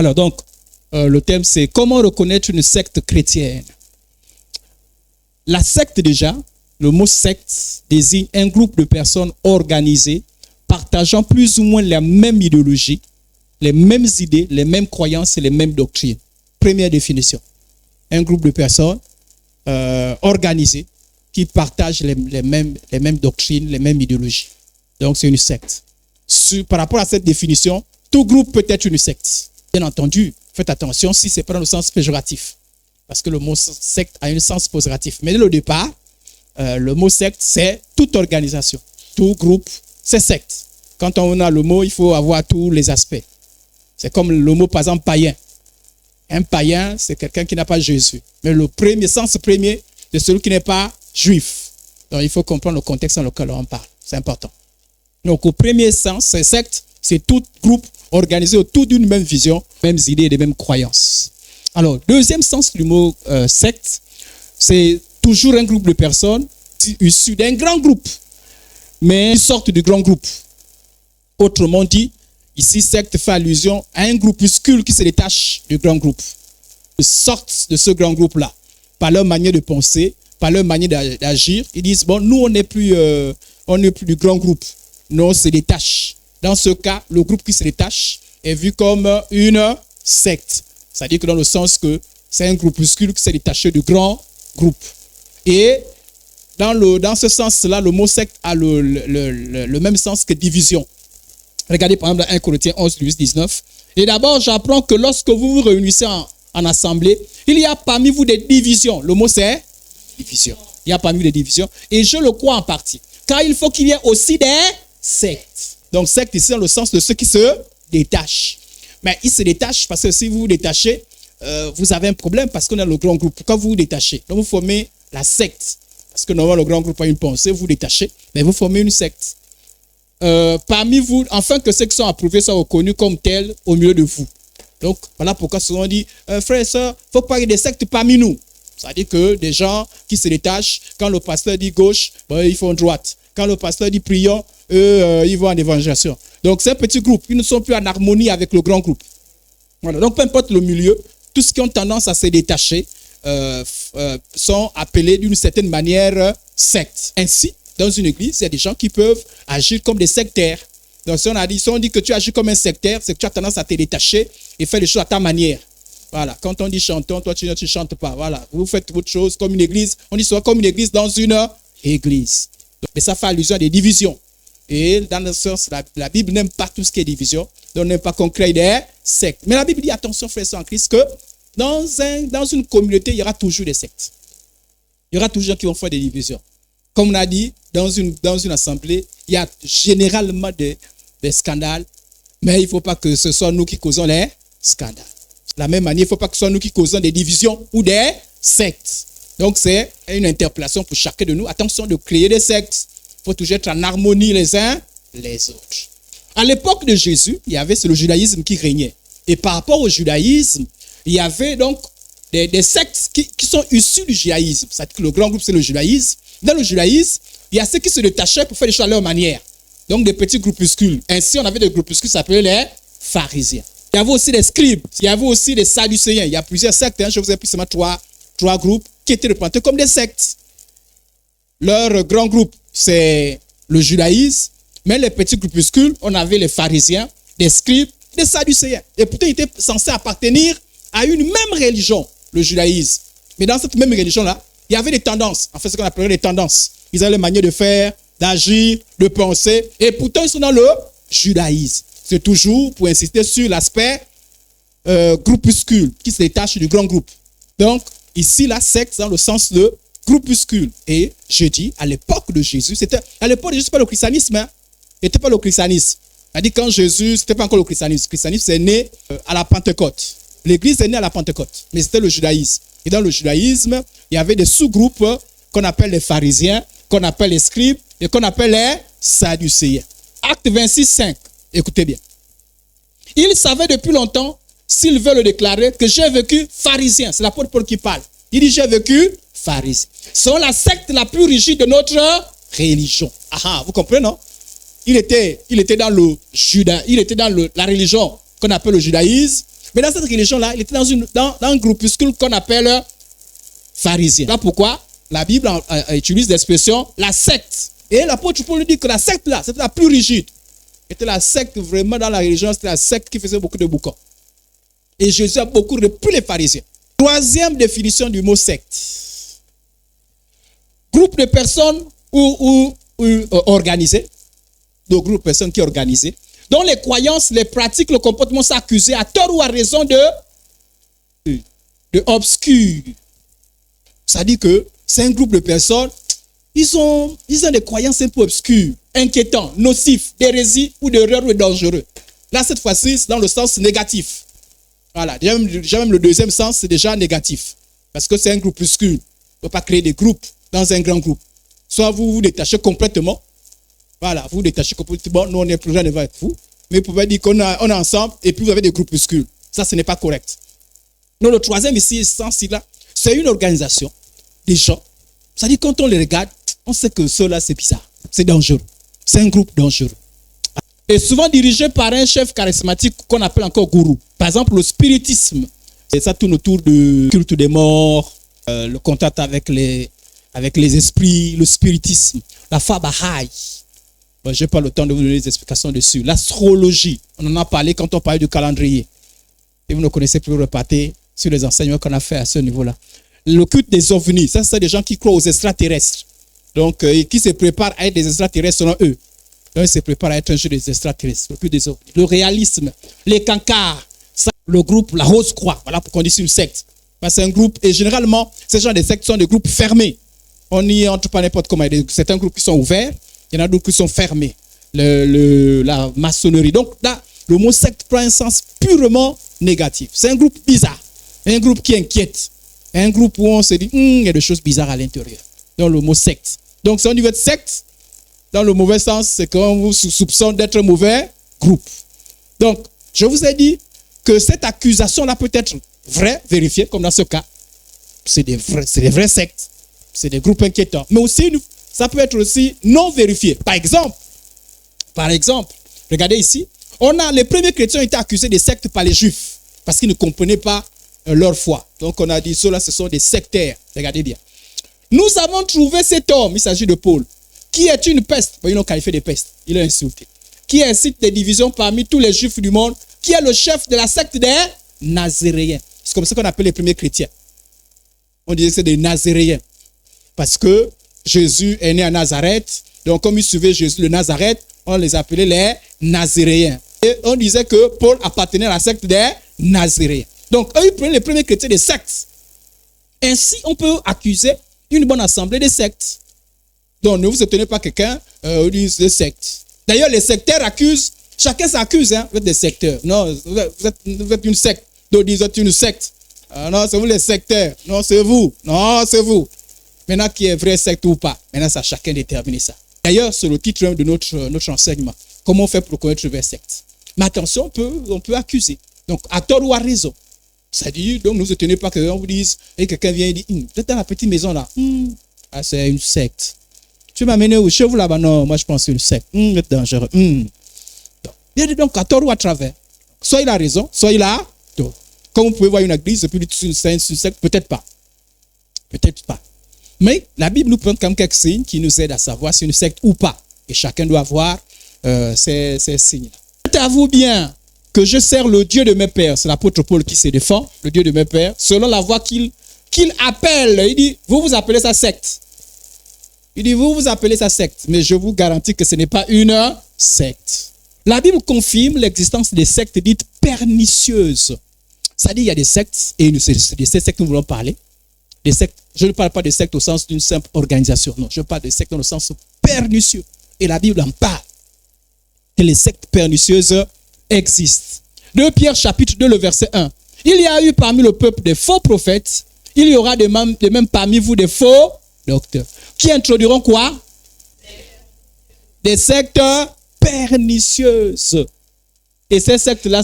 Alors donc, le thème c'est comment reconnaître une secte chrétienne. La secte déjà, le mot secte désigne un groupe de personnes organisées, partageant plus ou moins la même idéologie, les mêmes idées, les mêmes croyances et les mêmes doctrines. Première définition. Un groupe de personnes organisées qui partagent les mêmes doctrines, les mêmes idéologies. Donc c'est une secte. Par rapport à cette définition, tout groupe peut être une secte. Bien entendu, faites attention si ce n'est pas dans le sens péjoratif. Parce que le mot secte a un sens positif. Mais dès le départ, le mot secte, c'est toute organisation. Tout groupe, c'est secte. Quand on a le mot, il faut avoir tous les aspects. C'est comme le mot, par exemple, païen. Un païen, c'est quelqu'un qui n'a pas Jésus. Mais le sens premier, c'est celui qui n'est pas juif. Donc, il faut comprendre le contexte dans lequel on parle. C'est important. Donc, au premier sens, c'est secte, c'est tout groupe organisé autour d'une même vision, mêmes idées et des mêmes croyances. Alors, deuxième sens du mot secte, c'est toujours un groupe de personnes issues d'un grand groupe, mais ils sortent du grand groupe. Autrement dit, ici, secte fait allusion à un groupuscule qui se détache du grand groupe. Ils sortent de ce grand groupe-là, par leur manière de penser, par leur manière d'agir. Ils disent, bon, nous, on n'est plus du grand groupe. Nous, on se détache. Dans ce cas, le groupe qui se détache est vu comme une secte. C'est-à-dire que dans le sens que c'est un groupuscule qui s'est détaché du grand groupe. Et dans ce sens-là, le mot secte a le même sens que division. Regardez par exemple dans 1 Corinthiens 11, 19. Et d'abord, j'apprends que lorsque vous vous réunissez en assemblée, il y a parmi vous des divisions. Le mot c'est division. Il y a parmi vous des divisions. Et je le crois en partie. Car il faut qu'il y ait aussi des sectes. Donc secte ici dans le sens de ceux qui se détachent. Mais ils se détachent parce que si vous vous détachez, vous avez un problème parce qu'on a le grand groupe. Quand vous vous détachez, donc vous formez la secte. Parce que normalement le grand groupe a une pensée, vous vous détachez, mais vous formez une secte. Parmi vous, afin que ceux qui sont approuvés soient reconnus comme tels au milieu de vous. Donc, voilà pourquoi souvent on dit, frères et sœurs, il faut pas qu'il y ait des sectes parmi nous. C'est-à-dire que des gens qui se détachent, quand le pasteur dit gauche, ils font droite. Quand le pasteur dit prions, ils vont en évangélisation. Donc, c'est un petit groupe. Ils ne sont plus en harmonie avec le grand groupe. Voilà. Donc, peu importe le milieu, tous ceux qui ont tendance à se détacher sont appelés d'une certaine manière sectes. Ainsi, dans une église, il y a des gens qui peuvent agir comme des sectaires. Donc, si on dit que tu agis comme un sectaire, c'est que tu as tendance à te détacher et faire les choses à ta manière. Voilà. Quand on dit chantons, toi, tu ne chantes pas. Voilà. Vous faites votre chose comme une église. On dit soit comme une église dans une église. Donc, mais ça fait allusion à des divisions. Et dans le sens, la Bible n'aime pas tout ce qui est division. Donc, n'aime pas qu'on crée des sectes. Mais la Bible dit, attention, frères et sœurs en Christ, que dans une communauté, il y aura toujours des sectes. Il y aura toujours des gens qui vont faire des divisions. Comme on a dit, dans une assemblée, il y a généralement des scandales, mais il ne faut pas que ce soit nous qui causons les scandales. De la même manière, il ne faut pas que ce soit nous qui causons des divisions ou des sectes. Donc, c'est une interpellation pour chacun de nous. Attention de créer des sectes. Il faut toujours être en harmonie les uns les autres. À l'époque de Jésus, c'est le judaïsme qui régnait. Et par rapport au judaïsme, il y avait donc des sectes qui sont issus du judaïsme. C'est-à-dire que le grand groupe, c'est le judaïsme. Dans le judaïsme, il y a ceux qui se détachaient pour faire les choses à leur manière. Donc des petits groupuscules. Ainsi, on avait des groupuscules qui s'appelaient les pharisiens. Il y avait aussi des scribes. Il y avait aussi des sadducéens. Il y a plusieurs sectes. Je vous ai pris seulement trois groupes qui étaient représentés comme des sectes. Leur grand groupe, c'est le judaïsme. Mais les petits groupuscules, on avait les pharisiens, des scribes, des sadducéens. Et pourtant, ils étaient censés appartenir à une même religion, le judaïsme. Mais dans cette même religion-là, il y avait des tendances. En fait, ce qu'on appellerait des tendances. Ils avaient les manières de faire, d'agir, de penser. Et pourtant, ils sont dans le judaïsme. C'est toujours pour insister sur l'aspect groupuscule qui se détache du grand groupe. Donc, ici, la secte dans le sens de groupuscule. Et je dis, à l'époque de Jésus, à l'époque de Jésus, ce n'était pas le christianisme. C'était pas le christianisme. C'est-à-dire quand Jésus, ce n'était pas encore le christianisme. Le christianisme, c'est né à la Pentecôte. L'église est née à la Pentecôte. Mais c'était le judaïsme. Et dans le judaïsme, il y avait des sous-groupes qu'on appelle les pharisiens, qu'on appelle les scribes et qu'on appelle les sadducéens. Acte 26, 5. Écoutez bien. Il savait depuis longtemps, s'il veut le déclarer, que j'ai vécu pharisien. C'est l'apôtre Paul qui parle. Il dit j'ai vécu pharisien. C'est la secte la plus rigide de notre religion. Ah, vous comprenez, non? Il était dans le juda, il était dans la religion qu'on appelle le judaïsme, Mais dans cette religion-là, il était dans un groupuscule qu'on appelle pharisien. Là pourquoi la Bible utilise l'expression la secte. Et l'apôtre Paul dit que la secte là, c'était la plus rigide. C'était la secte vraiment dans la religion, c'était la secte qui faisait beaucoup de boucans. Et Jésus a beaucoup repris les pharisiens. Troisième définition du mot secte. Groupe de personnes ou organisées. Donc groupe de personnes qui sont organisées, dont les croyances, les pratiques, le comportement sont accusés à tort ou à raison de obscurs. Ça dit que c'est un groupe de personnes, ils ont des croyances un peu obscures, inquiétants, nocifs, d'hérésie ou d'erreurs ou dangereux. Là, cette fois-ci, c'est dans le sens négatif. Voilà, déjà même le deuxième sens, c'est déjà négatif. Parce que c'est un groupuscule. On ne peut pas créer des groupes dans un grand groupe. Soit vous vous détachez complètement. Voilà, vous vous détachez complètement. Nous, on n'est plus rien devant vous. Mais vous pouvez dire qu'on est ensemble et puis vous avez des groupuscules. Ça, ce n'est pas correct. Donc, le troisième ici, sens-là, c'est une organisation des gens. Ça dit quand on les regarde, on sait que cela c'est bizarre. C'est dangereux. C'est un groupe dangereux. Et souvent dirigé par un chef charismatique qu'on appelle encore gourou. Par exemple, le spiritisme. Et ça tourne autour du culte des morts, le contact avec les esprits, le spiritisme, la foi Baha'i. Bon, je n'ai pas le temps de vous donner des explications dessus. L'astrologie, on en a parlé quand on parlait du calendrier. Et vous ne connaissez plus, repartez sur les enseignements qu'on a fait à ce niveau-là. Le culte des ovnis, ça c'est des gens qui croient aux extraterrestres. Donc, qui se préparent à être des extraterrestres selon eux. Donc, ils se préparent à être un jeu des extraterrestres. Le culte des ovnis. Le réalisme, les cancars, ça, le groupe, la Rose-Croix. Voilà pourquoi on dit c'est une secte. C'est un groupe, et généralement, ces gens de sectes sont des groupes fermés. On n'y entre pas n'importe comment. Certains groupes qui sont ouverts, il y en a d'autres qui sont fermés. La maçonnerie. Donc là, le mot secte prend un sens purement négatif. C'est un groupe bizarre. Un groupe qui inquiète. Un groupe où on se dit, il y a des choses bizarres à l'intérieur. Donc le mot secte. Donc si on dit votre secte, dans le mauvais sens, c'est qu'on vous soupçonne d'être un mauvais groupe. Donc, je vous ai dit que cette accusation-là peut être vraie, vérifiée, comme dans ce cas. C'est des vrais sectes. C'est des groupes inquiétants. Mais aussi, ça peut être aussi non vérifié. Par exemple, regardez ici, les premiers chrétiens ont été accusés de sectes par les juifs parce qu'ils ne comprenaient pas leur foi. Donc on a dit, ceux-là, ce sont des sectaires. Regardez bien. Nous avons trouvé cet homme, il s'agit de Paul, qui est une peste. Bon, ils l'ont qualifié de peste, il l'a insulté. Qui incite des divisions parmi tous les juifs du monde, qui est le chef de la secte des Nazaréens. C'est comme ça qu'on appelle les premiers chrétiens. On disait que c'est des Nazaréens. Parce que Jésus est né à Nazareth. Donc, comme ils suivaient Jésus de Nazareth, on les appelait les Nazaréens. Et on disait que Paul appartenait à la secte des Nazaréens. Donc, eux, ils prenaient les premiers chrétiens des sectes. Ainsi, on peut accuser une bonne assemblée des sectes. Donc, ne vous étonnez pas quelqu'un dise des sectes. D'ailleurs, les sectaires accusent, chacun s'accuse, hein, vous êtes des secteurs. Non, vous êtes une secte. D'autres disent, vous êtes une secte. Non, c'est vous les sectaires. Non, c'est vous. Non, c'est vous. Maintenant, qui est vrai secte ou pas? Maintenant, ça, chacun détermine ça. D'ailleurs, c'est le titre de notre enseignement. Comment on fait pour connaître une vraie secte? Mais attention, on peut accuser. Donc, à tort ou à raison. C'est-à-dire, donc, ne vous étonnez pas qu'on vous dise, et quelqu'un vient et dit, vous êtes dans la petite maison là. Ah, c'est une secte. Tu m'as amené où? Chez vous là-bas? Non, moi je pense que c'est une secte. Vous êtes dangereux. Donc, à tort ou à travers. Soit il a raison, soit il a tort. Comme vous pouvez voir une église, et puis c'est une secte, peut-être pas. Peut-être pas. Mais la Bible nous prend comme quelques signes qui nous aident à savoir si c'est une secte ou pas. Et chacun doit avoir ces signes-là. Dites-vous bien que je sers le Dieu de mes pères. C'est l'apôtre Paul qui se défend, le Dieu de mes pères, selon la voix qu'il appelle. Il dit, vous appelez ça secte. Il dit, vous appelez ça secte. Mais je vous garantis que ce n'est pas une secte. La Bible confirme l'existence des sectes dites pernicieuses. Ça dit, il y a des sectes, et c'est de ces sectes que nous voulons parler. Des sectes, je ne parle pas de sectes au sens d'une simple organisation. Non, je parle de sectes dans le sens pernicieux. Et la Bible en parle. Que les sectes pernicieuses existent. 2 Pierre chapitre 2, le verset 1. Il y a eu parmi le peuple des faux prophètes. Il y aura de même parmi vous des faux docteurs. Qui introduiront quoi? Des sectes pernicieuses. Et ces sectes-là,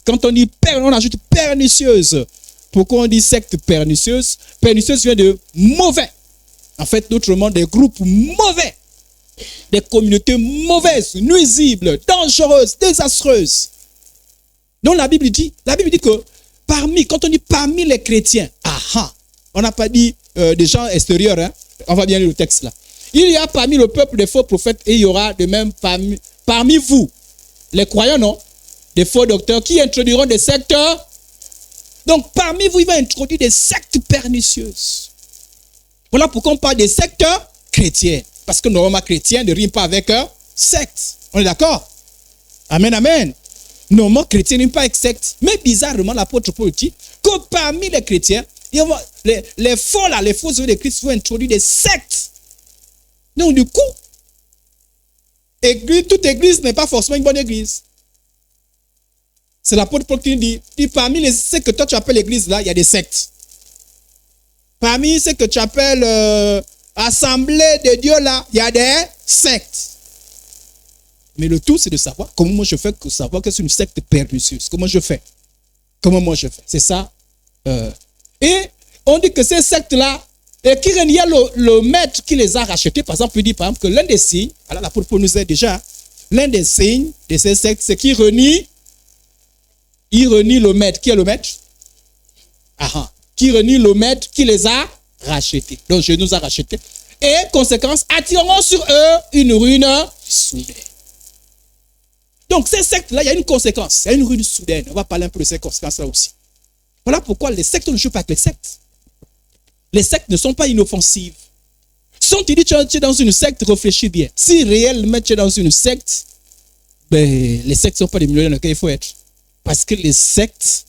quand on dit on ajoute pernicieuse. Pourquoi on dit secte pernicieuse? Pernicieuse vient de mauvais. En fait, d'autrement, des groupes mauvais. Des communautés mauvaises, nuisibles, dangereuses, désastreuses. Donc la Bible dit que quand on dit parmi les chrétiens, on n'a pas dit des gens extérieurs, hein? On va bien lire le texte là. Il y a parmi le peuple des faux prophètes et il y aura de même parmi vous, les croyants, non? Des faux docteurs qui introduiront des sectes. Donc parmi vous, il va introduire des sectes pernicieuses. Voilà pourquoi on parle des sectes chrétiens. Parce que normalement, chrétien ne rime pas avec secte. On est d'accord? Amen, amen. Normalement, chrétien ne rime pas avec secte. Mais bizarrement, l'apôtre Paul dit que parmi les chrétiens, les faux là, les faux de Christ vont introduire des sectes. Donc du coup, toute église n'est pas forcément une bonne église. C'est l'apôtre Paul qui dit parmi ce que toi tu appelles l'église là, il y a des sectes. Parmi ce que tu appelles assemblée de Dieu là, il y a des sectes. Mais le tout c'est de savoir comment moi je fais pour savoir que c'est une secte pernicieuse. Comment je fais? C'est ça. Et on dit que ces sectes là, et qui renie le maître qui les a rachetés, par exemple, il dit par exemple que l'un des signes, alors l'apôtre Paul nous aide déjà, l'un des signes de ces sectes, c'est qu'il renie le maître. Qui est le maître? Qui renie le maître qui les a rachetés. Donc, Dieu nous a rachetés. Et, conséquence, attireront sur eux une ruine soudaine. Donc, ces sectes-là, il y a une conséquence. Il y a une ruine soudaine. On va parler un peu de ces conséquences-là aussi. Voilà pourquoi les sectes ne jouent pas avec les sectes. Les sectes ne sont pas inoffensives. Si on te dit que tu es dans une secte, réfléchis bien. Si réellement tu es dans une secte, les sectes ne sont pas des milieux dans lesquels il faut être. Parce que les sectes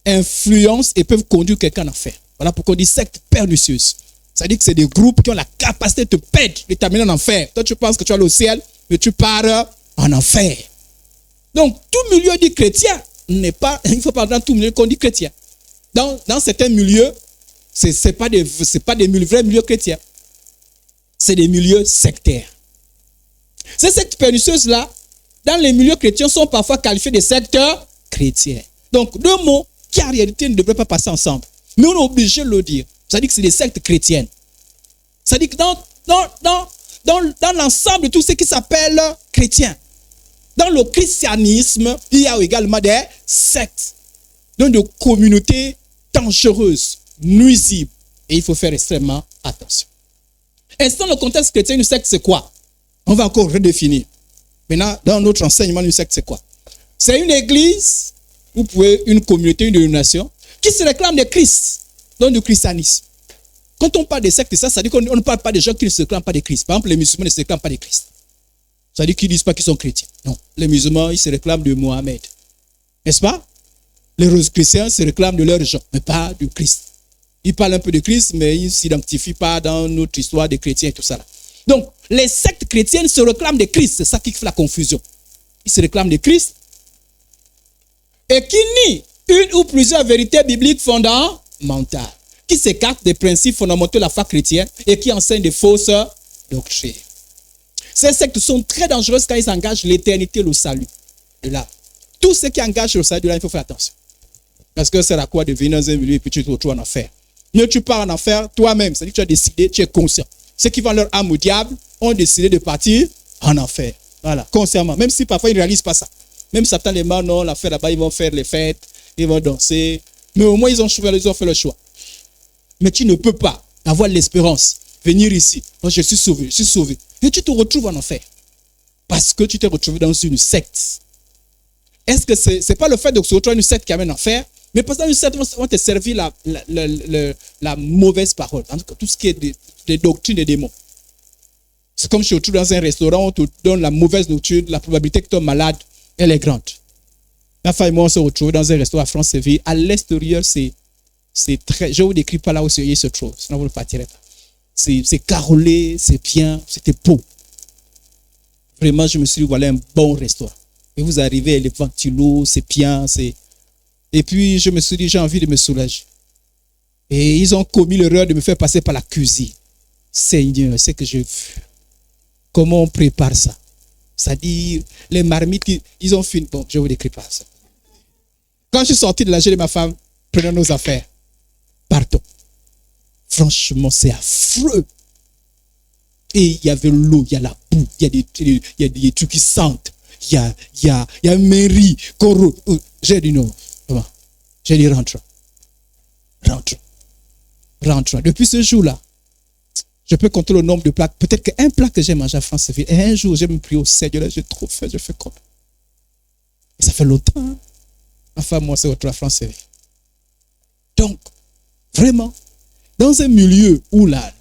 influencent et peuvent conduire quelqu'un en enfer. Voilà pourquoi on dit secte pernicieuse. Ça dit que c'est des groupes qui ont la capacité de te perdre, de t'amener en enfer. Toi, tu penses que tu vas aller au ciel, mais tu pars en enfer. Donc, tout milieu dit chrétien n'est pas, il faut pas dans tout milieu qu'on dit chrétien. Dans certains milieux, c'est pas des vrais milieux chrétiens. C'est des milieux sectaires. Ces sectes pernicieuses-là, dans les milieux chrétiens, sont parfois qualifiés de sectes chrétiens. Donc, deux mots qui en réalité ne devraient pas passer ensemble. Mais on est obligé de le dire. Ça dit que c'est des sectes chrétiennes. Ça dit que dans l'ensemble de tout ce qui s'appelle chrétien, dans le christianisme, il y a également des sectes. Donc, de communautés dangereuses, nuisibles. Et il faut faire extrêmement attention. Et dans le contexte chrétien, une secte, c'est quoi? On va encore redéfinir. Maintenant, dans notre enseignement, une secte, c'est quoi? C'est une église, une communauté, une dénomination, qui se réclame de Christ, donc du christianisme. Quand on parle de secte, ça dit qu'on ne parle pas de gens qui ne se réclament pas de Christ. Par exemple, les musulmans ne se réclament pas de Christ. Ça dit qu'ils ne disent pas qu'ils sont chrétiens. Non, les musulmans, ils se réclament de Mohammed. N'est-ce pas? Les chrétiens se réclament de leur Jean, mais pas du Christ. Ils parlent un peu de Christ, mais ils ne s'identifient pas dans notre histoire des chrétiens et tout ça. Donc, les sectes chrétiennes se réclament de Christ. C'est ça qui fait la confusion. Ils se réclament de Christ et qui nient une ou plusieurs vérités bibliques fondamentales, qui s'écartent des principes fondamentaux de la foi chrétienne et qui enseignent des fausses doctrines. Ces sectes sont très dangereuses quand ils engagent l'éternité et le salut de l'âme. Tout ce qui engage le salut de l'âme, il faut faire attention. Parce que c'est à quoi de venir dans un milieu et puis tu te retrouves en enfer. Mieux tu pars en enfer toi-même, c'est-à-dire que tu as décidé, tu es conscient. Ceux qui vendent leur âme au diable ont décidé de partir en enfer. Voilà, consciemment. Même si parfois ils ne réalisent pas ça. Même Satan les mains, non, l'affaire là-bas, ils vont faire les fêtes, ils vont danser. Mais au moins, ils ont fait le choix. Mais tu ne peux pas avoir l'espérance, venir ici. Oh, je suis sauvé, je suis sauvé. Et tu te retrouves en enfer. Parce que tu t'es retrouvé dans une secte. Est-ce que ce n'est pas le fait de se retrouver dans une secte qui amène en enfer? Mais parce que dans une secte, on va te servir la mauvaise parole. En tout cas, tout ce qui est des doctrines des démons. C'est comme si tu te retrouves dans un restaurant, on te donne la mauvaise nourriture, la probabilité que tu es malade, elle est grande. La femme et moi, on se retrouve dans un restaurant à France-Séville. À l'extérieur, c'est très... Je ne vous décris pas là où il se trouve, sinon vous ne partirez pas. C'est carrelé, c'est bien, c'était beau. Vraiment, je me suis dit, voilà un bon restaurant. Et vous arrivez, les ventilos, c'est bien, c'est... Et puis, je me suis dit, j'ai envie de me soulager. Et ils ont commis l'erreur de me faire passer par la cuisine. Seigneur, c'est que j'ai vu. Comment on prépare ça? C'est-à-dire, les marmites, ils ont fini. Bon, je ne vous décris pas ça. Quand je suis sorti de la j'ai dit ma femme, prenons nos affaires. Partons. Franchement, c'est affreux. Et il y avait l'eau, il y a la boue, il y a des trucs qui sentent. Il y a un mairie, j'ai dit non. J'ai dit rentre. Rentre. Depuis ce jour-là, je peux compter le nombre de plats. Peut-être qu'un plat que j'ai mangé à Franceville. Et un jour, j'ai me prié au Seigneur. J'ai trop faim, je fais comme. Et ça fait longtemps. Hein? Enfin, moi, c'est autre à Franceville. Donc, vraiment, dans un milieu où la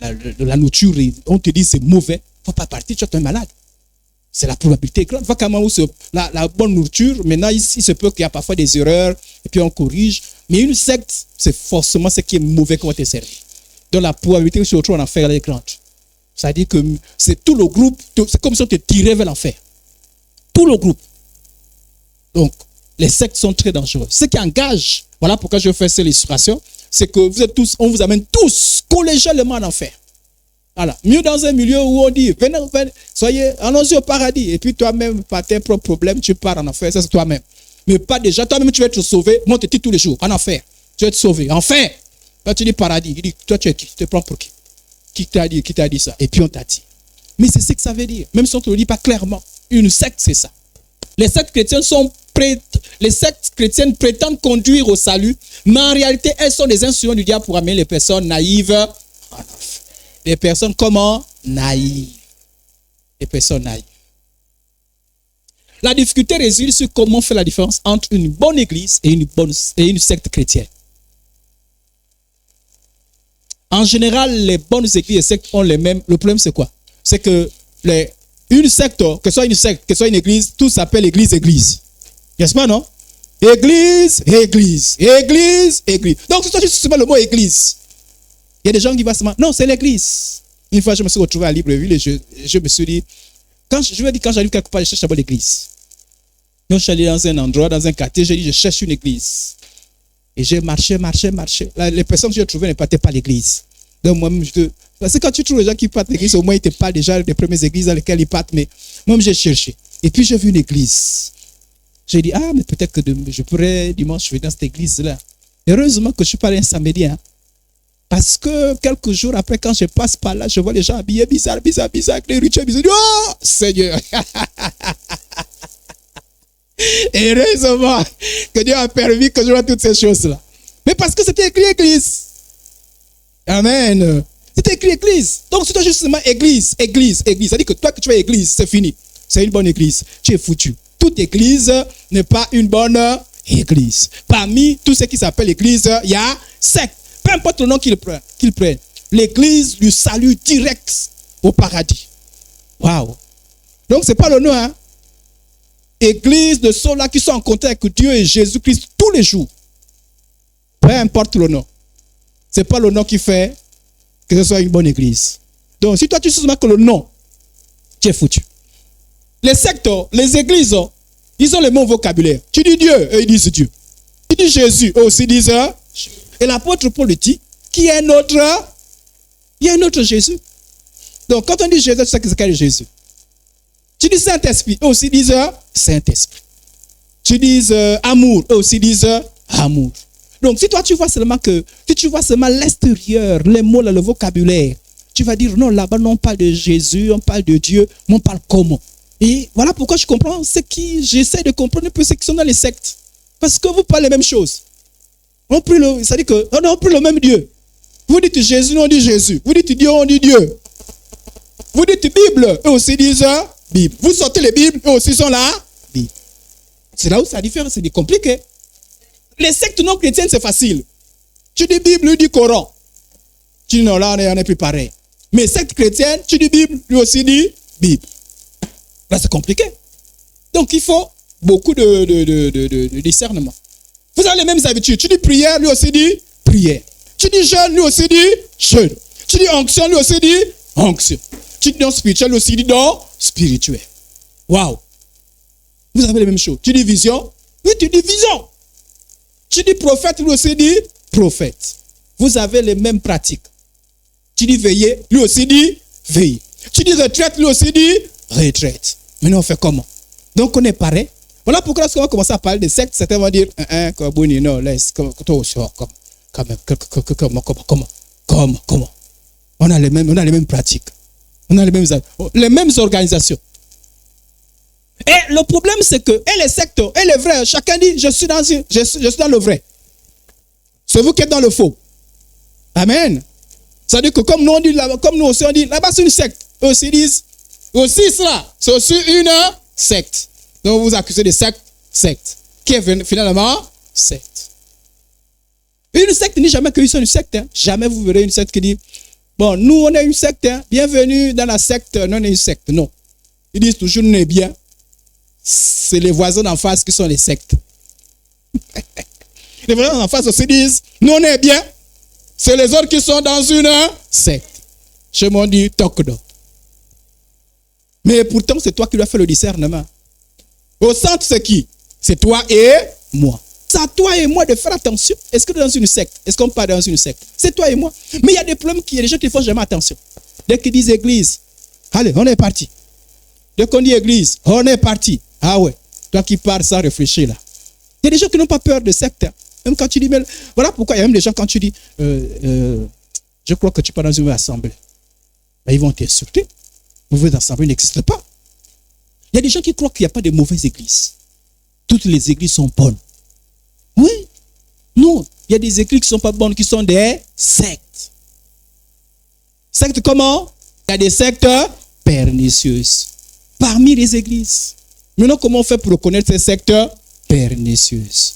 nourriture, on te dit c'est mauvais, il ne faut pas partir, tu es un malade. C'est la probabilité grande. Va quand même où la bonne nourriture, maintenant, il se peut qu'il y a parfois des erreurs, et puis on corrige. Mais une secte, c'est forcément ce qui est mauvais qu'on va te servir. Donc la probabilité que tu te retrouves en enfer, elle est grande. C'est-à-dire que c'est tout le groupe, c'est comme si on te tirait vers l'enfer. Tout le groupe. Donc, les sectes sont très dangereux. Ce qui engage, voilà pourquoi je fais cette illustration, c'est que vous êtes tous, on vous amène tous collégialement en enfer. Voilà. Mieux dans un milieu où on dit, venez, soyez, allons-y au paradis. Et puis toi-même, par tes propres problèmes, tu pars en enfer. Ça, c'est toi-même. Mais pas déjà, toi-même, tu vas être sauvé. Moi, je te dis tous les jours, en enfer. Tu vas être sauvé. Enfin, là, tu dis paradis. Il dit, toi, tu es qui? Tu te prends pour qui? Qui t'a dit ça? Et puis on t'a dit. Mais c'est ce que ça veut dire. Même si on ne te le dit pas clairement. Une secte, c'est ça. Les sectes chrétiennes prétendent conduire au salut, mais en réalité, elles sont des instruments du diable pour amener les personnes naïves en enfer. Les personnes comment? Naïves. Les personnes naïves. La difficulté réside sur comment faire la différence entre une bonne église et une secte chrétienne. En général, les bonnes églises et sectes ont les mêmes. Le problème, c'est quoi? C'est que une secte, que ce soit une secte, que ce soit une église, tout s'appelle église. N'est-ce pas, non? Église. Donc, c'est seulement le mot église. Il y a des gens qui vont se dire, non, c'est l'église. Une fois, je me suis retrouvé à Libreville et je me suis dit, quand j'arrive quelque part, je cherche d'abord l'église. Donc, je suis allé dans un endroit, dans un quartier, j'ai dit, je cherche une église. Et j'ai marché. Là, les personnes que j'ai trouvées ne partaient pas l'église. Donc, moi-même, parce que quand tu trouves les gens qui partent l'église, au moins, ils te parlent déjà des premières églises dans lesquelles ils partent. Mais moi, j'ai cherché. Et puis, j'ai vu une église. J'ai dit, mais peut-être que je pourrais, dimanche, je vais dans cette église-là. Heureusement que je suis pas allé un samedi. Hein. Parce que quelques jours après, quand je passe par là, je vois les gens habillés bizarre, avec des rituels bizarres. Oh, Seigneur! Et heureusement que Dieu a permis que je vois toutes ces choses-là. Mais parce que c'était écrit église. Amen. C'était écrit église. Donc, c'est toi justement église. C'est-à-dire que toi que tu es église, c'est fini. C'est une bonne église. Tu es foutu. Toute église n'est pas une bonne église. Parmi tous ceux qui s'appellent église, il y a secte. Peu importe le nom qu'ils prennent. L'église du salut direct au paradis. Waouh. Donc, ce n'est pas le nom, hein. Église de ceux-là qui sont en contact avec Dieu et Jésus-Christ tous les jours. Peu importe le nom. Ce n'est pas le nom qui fait que ce soit une bonne église. Donc, si toi tu sais seulement que le nom, tu es foutu. Les sectes, les églises, ils ont le même vocabulaire. Tu dis Dieu, eux ils disent Dieu. Tu dis Jésus, eux aussi disent. Et l'apôtre Paul dit, qui est notre? Il y a un autre Jésus. Donc, quand on dit Jésus, tu sais que c'est quel Jésus. Tu dis Saint-Esprit, eux aussi disent Saint-Esprit. Tu dis amour, eux aussi disent amour. Donc, si toi tu vois seulement l'extérieur, les mots, le vocabulaire, tu vas dire non, là-bas, non, on parle de Jésus, on parle de Dieu, mais on parle comment? Et voilà pourquoi je comprends j'essaie de comprendre un peu ceux qui sont dans les sectes. Parce que vous parlez les mêmes choses. C'est-à-dire qu'on a pris le même Dieu. Vous dites Jésus, on dit Jésus. Vous dites Dieu, on dit Dieu. Vous dites Bible, eux aussi disent Bible. Vous sortez les Bibles, eux aussi sont là. Bible. C'est là où ça diffère, c'est compliqué. Les sectes non chrétiennes, c'est facile. Tu dis Bible, lui dit Coran. Tu dis non, là, on est plus pareil. Mais secte chrétienne, tu dis Bible, lui aussi dit Bible. Là, c'est compliqué. Donc, il faut beaucoup de discernement. Vous avez les mêmes habitudes. Tu dis prière, lui aussi dit prière. Tu dis jeûne, lui aussi dit jeûne. Tu dis onction, lui aussi dit onction. Tu dis don spirituel, lui aussi dit don spirituel. Waouh. Vous avez les mêmes choses. Tu dis vision, oui, tu dis vision. Tu dis prophète, lui aussi dit prophète. Vous avez les mêmes pratiques. Tu dis veiller, lui aussi dit veiller. Tu dis retraite, lui aussi dit retraite. Maintenant, on fait comment? Donc, on est pareil. Voilà pourquoi lorsqu'on va commencer à parler de sectes, certains vont dire, non, laisse, comment? On a les mêmes pratiques. On a les mêmes organisations. Et le problème, c'est que, et les sectes, et les vrais, chacun dit, je suis dans le vrai. C'est vous qui êtes dans le faux. Amen. C'est-à-dire que comme nous, on dit là, comme nous aussi, on dit là-bas c'est une secte. Eux aussi disent, aussi cela, c'est aussi une secte. Donc vous accusez de secte. Qui est finalement secte. Une secte n'est jamais que une secte. Hein. Jamais vous verrez une secte qui dit, bon, nous on est une secte, hein. Bienvenue dans la secte, nous on est une secte. Non. Ils disent toujours, nous on est bien. C'est les voisins d'en face qui sont les sectes. Les voisins d'en face aussi disent, nous on est bien. C'est les autres qui sont dans une secte. Je m'en dis, tokdo. Mais pourtant, c'est toi qui dois faire le discernement. Au centre, c'est qui? C'est toi et moi. C'est à toi et moi de faire attention. Est-ce que tu es dans une secte? Est-ce qu'on part dans une secte? C'est toi et moi. Mais il y a des problèmes il y a des gens qui ne font jamais attention. Dès qu'ils disent église, allez, on est parti. Dès qu'on dit église, on est parti. Ah ouais, toi qui parles sans réfléchir là. Il y a des gens qui n'ont pas peur de secte. Même quand tu dis, mais voilà pourquoi il y a même des gens quand tu dis, je crois que tu pars dans une assemblée. Ben, ils vont t'insulter. Mauvaise assemblée n'existe pas. Il y a des gens qui croient qu'il n'y a pas de mauvaises églises. Toutes les églises sont bonnes. Oui. Non. Il y a des églises qui ne sont pas bonnes, qui sont des sectes. Sectes comment? Il y a des sectes pernicieuses. Parmi les églises. Maintenant, comment on fait pour reconnaître ces sectes pernicieuses?